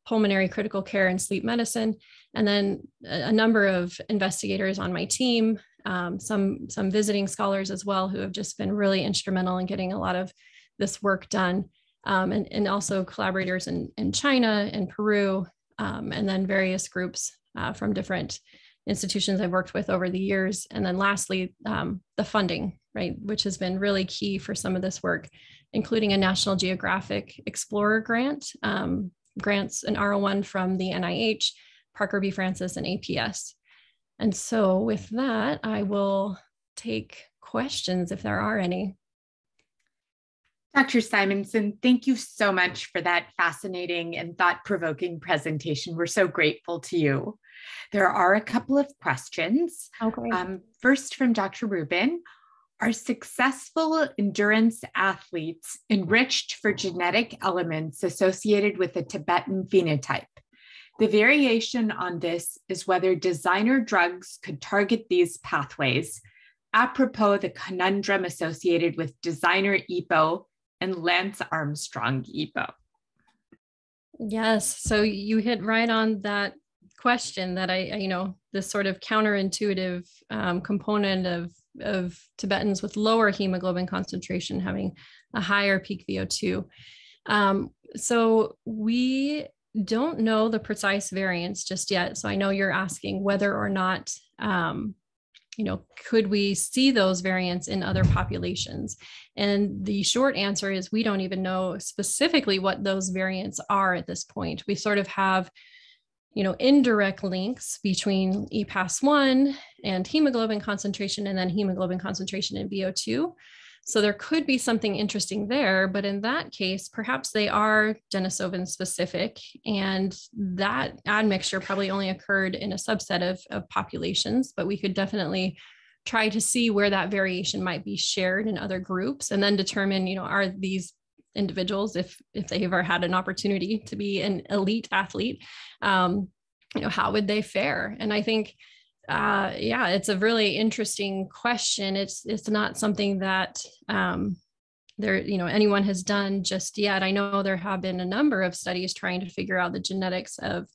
[SPEAKER 2] pulmonary critical care and sleep medicine. And then a number of investigators on my team, some visiting scholars as well, who have just been really instrumental in getting a lot of this work done. And also collaborators in China and Peru, and then various groups from different institutions I've worked with over the years. And then lastly, the funding, right, which has been really key for some of this work, including a National Geographic Explorer grant, grants an R01 from the NIH, Parker B. Francis, and APS. And so with that, I will take questions if there are any.
[SPEAKER 3] Dr. Simonson, thank you so much for that fascinating and thought-provoking presentation. We're so grateful to you. There are a couple of questions.
[SPEAKER 2] Okay.
[SPEAKER 3] First from Dr. Rubin. Are successful endurance athletes enriched for genetic elements associated with the Tibetan phenotype? The variation on this is whether designer drugs could target these pathways, apropos the conundrum associated with designer EPO and Lance Armstrong EPO.
[SPEAKER 2] Yes, so you hit right on that question that this sort of counterintuitive component of Tibetans with lower hemoglobin concentration having a higher peak VO2. So we don't know the precise variants just yet. So I know you're asking whether or not, could we see those variants in other populations? And the short answer is we don't even know specifically what those variants are at this point. We sort of have indirect links between EPAS1 and hemoglobin concentration, and then hemoglobin concentration in VO2. So there could be something interesting there, but in that case, perhaps they are Denisovan specific, and that admixture probably only occurred in a subset of populations, but we could definitely try to see where that variation might be shared in other groups, and then determine, are these individuals, if they've ever had an opportunity to be an elite athlete, how would they fare? And I think, it's a really interesting question. It's not something that anyone has done just yet. I know there have been a number of studies trying to figure out the genetics of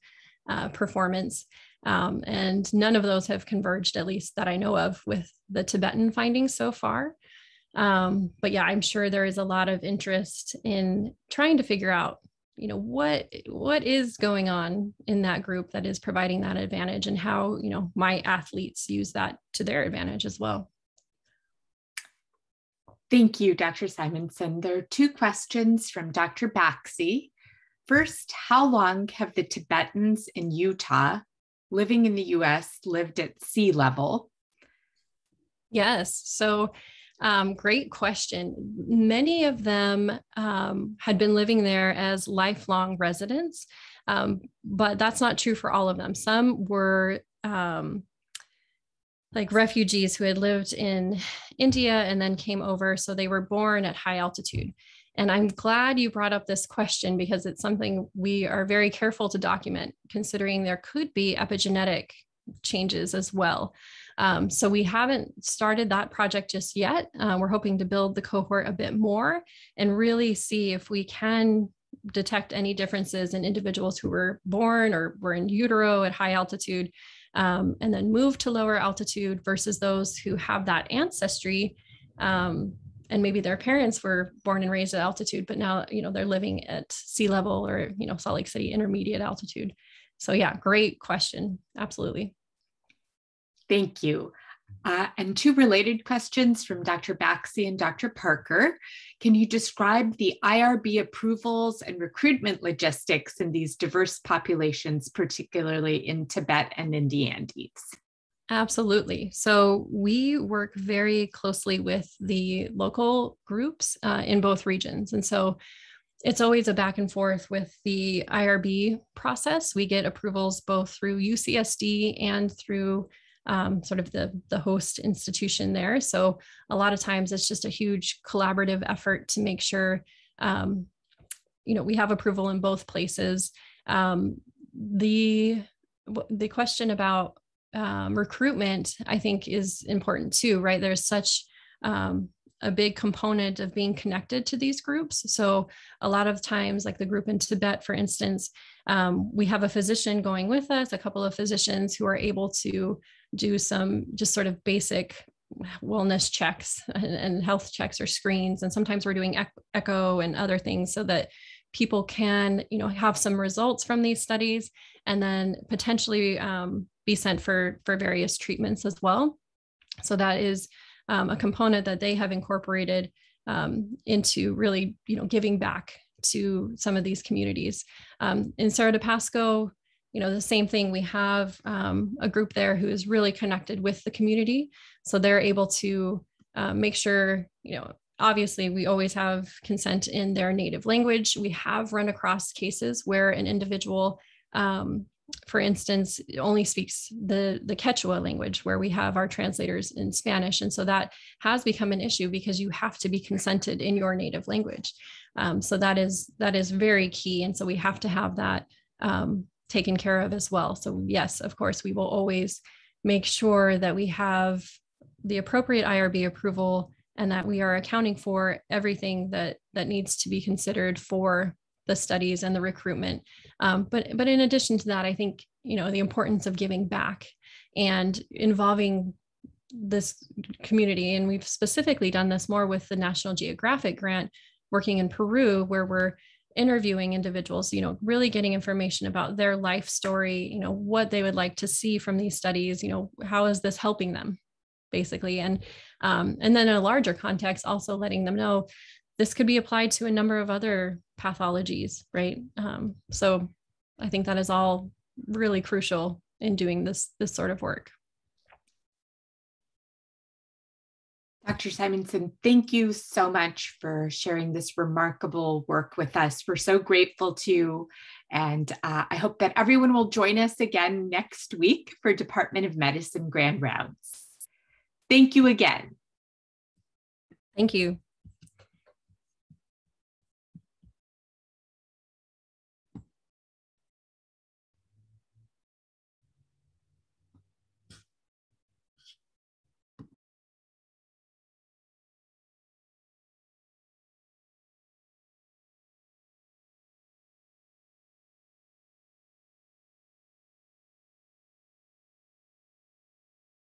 [SPEAKER 2] performance, and none of those have converged, at least that I know of, with the Tibetan findings so far. But yeah, I'm sure there is a lot of interest in trying to figure out, what is going on in that group that is providing that advantage, and how, my athletes use that to their advantage as well.
[SPEAKER 3] Thank you, Dr. Simonson. There are two questions from Dr. Baxi. First, how long have the Tibetans in Utah living in the US lived at sea level?
[SPEAKER 2] Yes, so great question. Many of them had been living there as lifelong residents, but that's not true for all of them. Some were like refugees who had lived in India and then came over, so they were born at high altitude. And I'm glad you brought up this question, because it's something we are very careful to document, considering there could be epigenetic changes as well. So we haven't started that project just yet. We're hoping to build the cohort a bit more and really see if we can detect any differences in individuals who were born or were in utero at high altitude, and then move to lower altitude versus those who have that ancestry, and maybe their parents were born and raised at altitude, but now, they're living at sea level or, Salt Lake City intermediate altitude. So yeah, great question. Absolutely.
[SPEAKER 3] Thank you. And two related questions from Dr. Baxi and Dr. Parker. Can you describe the IRB approvals and recruitment logistics in these diverse populations, particularly in Tibet and in the Andes?
[SPEAKER 2] Absolutely. So we work very closely with the local groups in both regions. And so it's always a back and forth with the IRB process. We get approvals both through UCSD and through sort of the host institution there. So a lot of times it's just a huge collaborative effort to make sure, we have approval in both places. The question about recruitment, I think, is important too, right? There's such a big component of being connected to these groups. So a lot of times, like the group in Tibet, for instance, we have a physician going with us, a couple of physicians who are able to do some just sort of basic wellness checks and health checks or screens. And sometimes we're doing echo and other things so that people can, have some results from these studies and then potentially be sent for various treatments as well. So that is a component that they have incorporated into really, giving back to some of these communities. In Cerro de Pasco, the same thing. We have a group there who is really connected with the community. So they're able to make sure, obviously we always have consent in their native language. We have run across cases where an individual, for instance, only speaks the Quechua language, where we have our translators in Spanish. And so that has become an issue because you have to be consented in your native language. So that is very key. And so we have to have that taken care of as well. So yes, of course, we will always make sure that we have the appropriate IRB approval and that we are accounting for everything that needs to be considered for the studies and the recruitment. But in addition to that, I think, the importance of giving back and involving this community. And we've specifically done this more with the National Geographic grant working in Peru, where we're interviewing individuals, really getting information about their life story, what they would like to see from these studies, how is this helping them, basically. And then in a larger context, also letting them know this could be applied to a number of other pathologies, right? So I think that is all really crucial in doing this sort of work.
[SPEAKER 3] Dr. Simonson, thank you so much for sharing this remarkable work with us. We're so grateful to you. And I hope that everyone will join us again next week for Department of Medicine Grand Rounds. Thank you again.
[SPEAKER 2] Thank you.